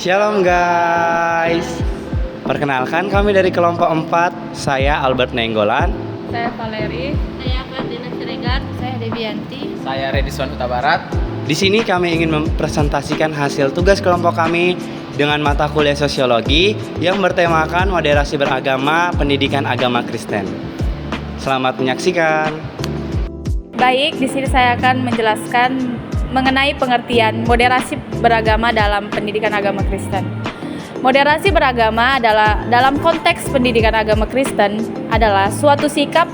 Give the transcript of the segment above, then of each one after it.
Shalom guys. Perkenalkan kami dari kelompok 4. Saya Albert Nenggolan. Saya Valeri. Saya Ferdinand Siregar. Saya Devianti. Saya Redison Huta Barat. Di sini kami ingin mempresentasikan hasil tugas kelompok kami dengan mata kuliah sosiologi yang bertemakan moderasi beragama, pendidikan agama Kristen. Selamat menyaksikan. Baik, di sini saya akan menjelaskan mengenai pengertian moderasi beragama dalam pendidikan agama Kristen. Moderasi beragama adalah dalam konteks pendidikan agama Kristen adalah suatu sikap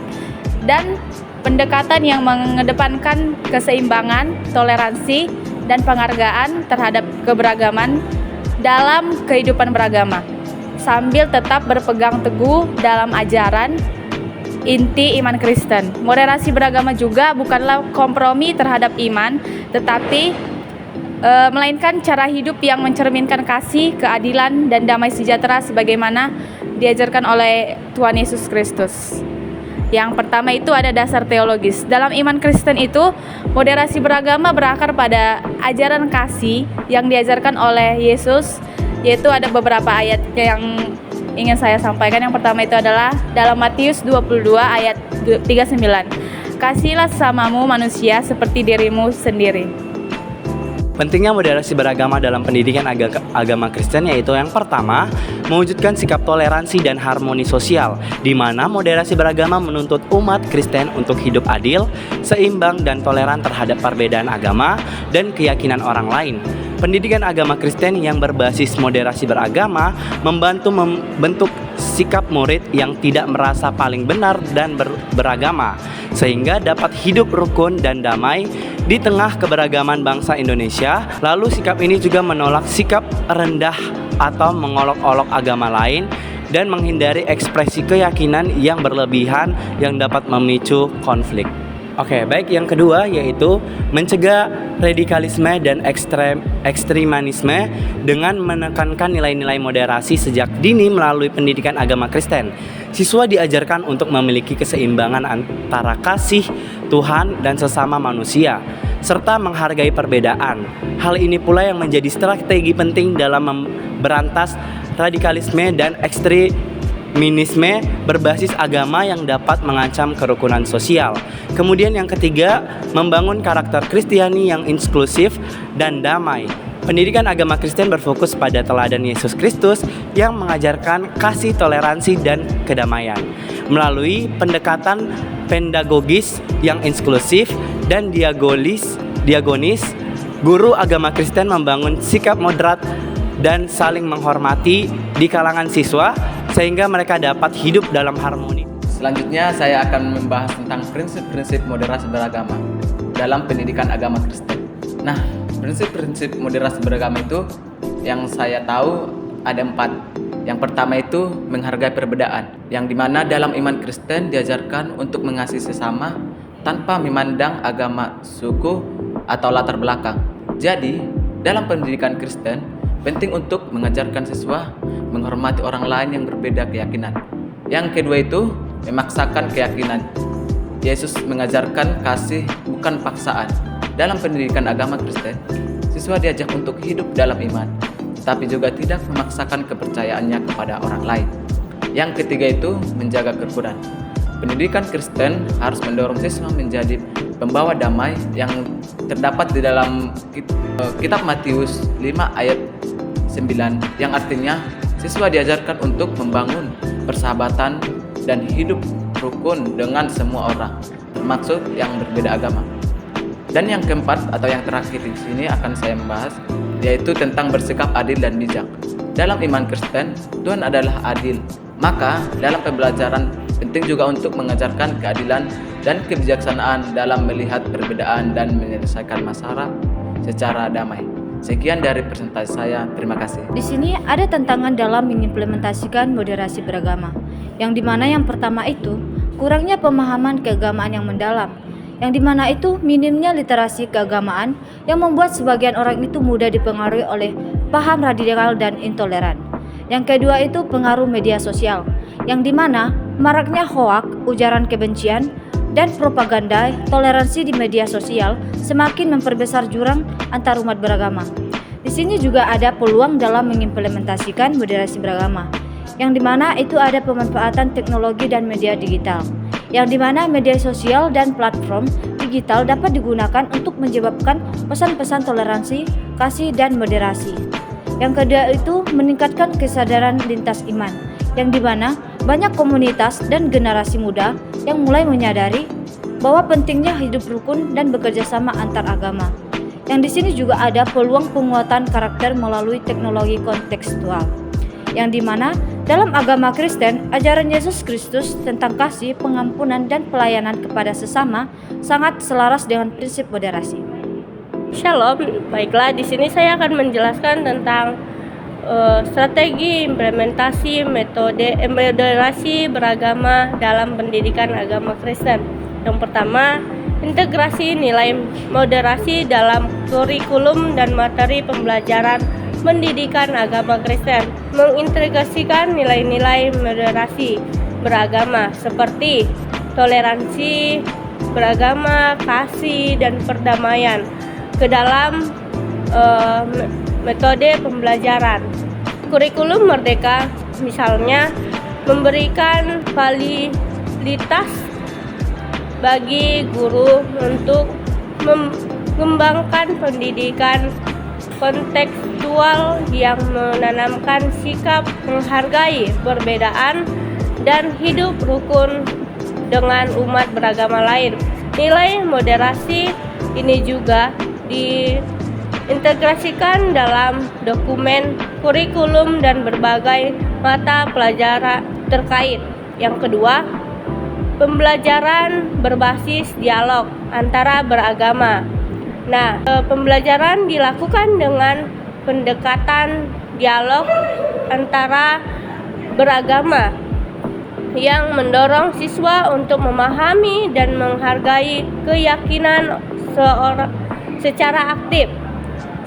dan pendekatan yang mengedepankan keseimbangan, toleransi, dan penghargaan terhadap keberagaman dalam kehidupan beragama, sambil tetap berpegang teguh dalam ajaran inti iman Kristen. Moderasi beragama juga bukanlah kompromi terhadap iman, tetapi melainkan cara hidup yang mencerminkan kasih, keadilan, dan damai sejahtera sebagaimana diajarkan oleh Tuhan Yesus Kristus. Yang pertama itu ada dasar teologis. Dalam iman Kristen itu, moderasi beragama berakar pada ajaran kasih yang diajarkan oleh Yesus, yaitu ada beberapa ayat yang ingin saya sampaikan. Yang pertama itu adalah dalam Matius 22 ayat 39. Kasihilah sesamamu manusia seperti dirimu sendiri. Pentingnya moderasi beragama dalam pendidikan agama Kristen yaitu yang pertama, mewujudkan sikap toleransi dan harmoni sosial, di mana moderasi beragama menuntut umat Kristen untuk hidup adil, seimbang, dan toleran terhadap perbedaan agama dan keyakinan orang lain. Pendidikan agama Kristen yang berbasis moderasi beragama membantu membentuk sikap murid yang tidak merasa paling benar dan beragama, sehingga dapat hidup rukun dan damai di tengah keberagaman bangsa Indonesia. Lalu sikap ini juga menolak sikap rendah atau mengolok-olok agama lain dan menghindari ekspresi keyakinan yang berlebihan yang dapat memicu konflik. Oke, baik, yang kedua yaitu mencegah radikalisme dan ekstremisme dengan menekankan nilai-nilai moderasi sejak dini melalui pendidikan agama Kristen. Siswa diajarkan untuk memiliki keseimbangan antara kasih Tuhan dan sesama manusia, serta menghargai perbedaan. Hal ini pula yang menjadi strategi penting dalam memberantas radikalisme dan ekstremisme berbasis agama yang dapat mengancam kerukunan sosial. Kemudian yang ketiga, membangun karakter Kristiani yang inklusif dan damai. Pendidikan agama Kristen berfokus pada teladan Yesus Kristus yang mengajarkan kasih, toleransi, dan kedamaian. Melalui pendekatan pedagogis yang inklusif dan diagonis, guru agama Kristen membangun sikap moderat dan saling menghormati di kalangan siswa sehingga mereka dapat hidup dalam harmoni. Selanjutnya saya akan membahas tentang prinsip-prinsip moderasi beragama dalam pendidikan agama Kristen. Nah, prinsip-prinsip moderasi beragama itu yang saya tahu ada 4. Yang pertama itu menghargai perbedaan, yang dimana dalam iman Kristen diajarkan untuk mengasihi sesama tanpa memandang agama, suku, atau latar belakang. Jadi, dalam pendidikan Kristen penting untuk mengajarkan siswa menghormati orang lain yang berbeda keyakinan. Yang kedua itu memaksakan keyakinan. Yesus mengajarkan kasih bukan paksaan. Dalam pendidikan agama Kristen, siswa diajak untuk hidup dalam iman, tetapi juga tidak memaksakan kepercayaannya kepada orang lain. Yang ketiga itu menjaga kerukunan. Pendidikan Kristen harus mendorong siswa menjadi pembawa damai yang terdapat di dalam kitab Matius 5 ayat 9, yang artinya siswa diajarkan untuk membangun persahabatan dan hidup rukun dengan semua orang, termasuk yang berbeda agama. Dan yang keempat atau yang terakhir di sini akan saya membahas, yaitu tentang bersikap adil dan bijak. Dalam iman Kristen, Tuhan adalah adil. Maka dalam pembelajaran penting juga untuk mengajarkan keadilan dan kebijaksanaan dalam melihat perbedaan dan menyelesaikan masalah secara damai. Sekian dari presentasi saya, terima kasih. Di sini ada tantangan dalam mengimplementasikan moderasi beragama, yang dimana yang pertama itu kurangnya pemahaman keagamaan yang mendalam, yang dimana itu minimnya literasi keagamaan yang membuat sebagian orang itu mudah dipengaruhi oleh paham radikal dan intoleran. Yang kedua itu pengaruh media sosial, yang dimana maraknya hoak, ujaran kebencian, dan propaganda toleransi di media sosial semakin memperbesar jurang antar umat beragama. Di sini juga ada peluang dalam mengimplementasikan moderasi beragama, yang dimana itu ada pemanfaatan teknologi dan media digital, yang dimana media sosial dan platform digital dapat digunakan untuk menyebabkan pesan-pesan toleransi, kasih, dan moderasi. Yang kedua itu meningkatkan kesadaran lintas iman, yang dimana banyak komunitas dan generasi muda yang mulai menyadari bahwa pentingnya hidup rukun dan bekerja sama antar agama. Yang di sini juga ada peluang penguatan karakter melalui teknologi kontekstual, yang dimana dalam agama Kristen, ajaran Yesus Kristus tentang kasih, pengampunan, dan pelayanan kepada sesama sangat selaras dengan prinsip moderasi. Shalom, baiklah di sini saya akan menjelaskan tentang strategi implementasi metode moderasi beragama dalam pendidikan agama Kristen. Yang pertama, integrasi nilai moderasi dalam kurikulum dan materi pembelajaran pendidikan agama Kristen. Mengintegrasikan nilai-nilai moderasi beragama seperti toleransi beragama, kasih, dan perdamaian ke dalam metode pembelajaran. Kurikulum merdeka misalnya memberikan fasilitas bagi guru untuk mengembangkan pendidikan kontekstual yang menanamkan sikap menghargai perbedaan dan hidup rukun dengan umat beragama lain. Nilai moderasi ini juga diintegrasikan dalam dokumen kurikulum dan berbagai mata pelajaran terkait. Yang kedua, pembelajaran berbasis dialog antara beragama. Nah, pembelajaran dilakukan dengan pendekatan dialog antara beragama yang mendorong siswa untuk memahami dan menghargai keyakinan seorang secara aktif.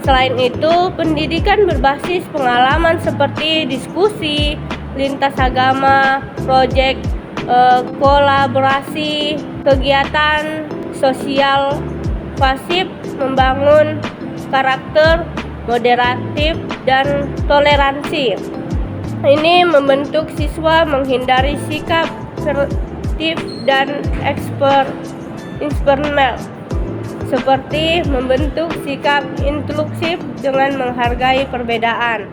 Selain itu, pendidikan berbasis pengalaman seperti diskusi lintas agama, proyek kolaborasi, kegiatan sosial pasif membangun karakter moderatif dan toleransi. Ini membentuk siswa menghindari sikap kreatif dan eksperimental, seperti membentuk sikap inklusif dengan menghargai perbedaan.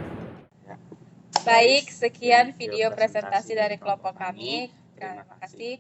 Baik, sekian video presentasi dari kelompok kami. Terima kasih.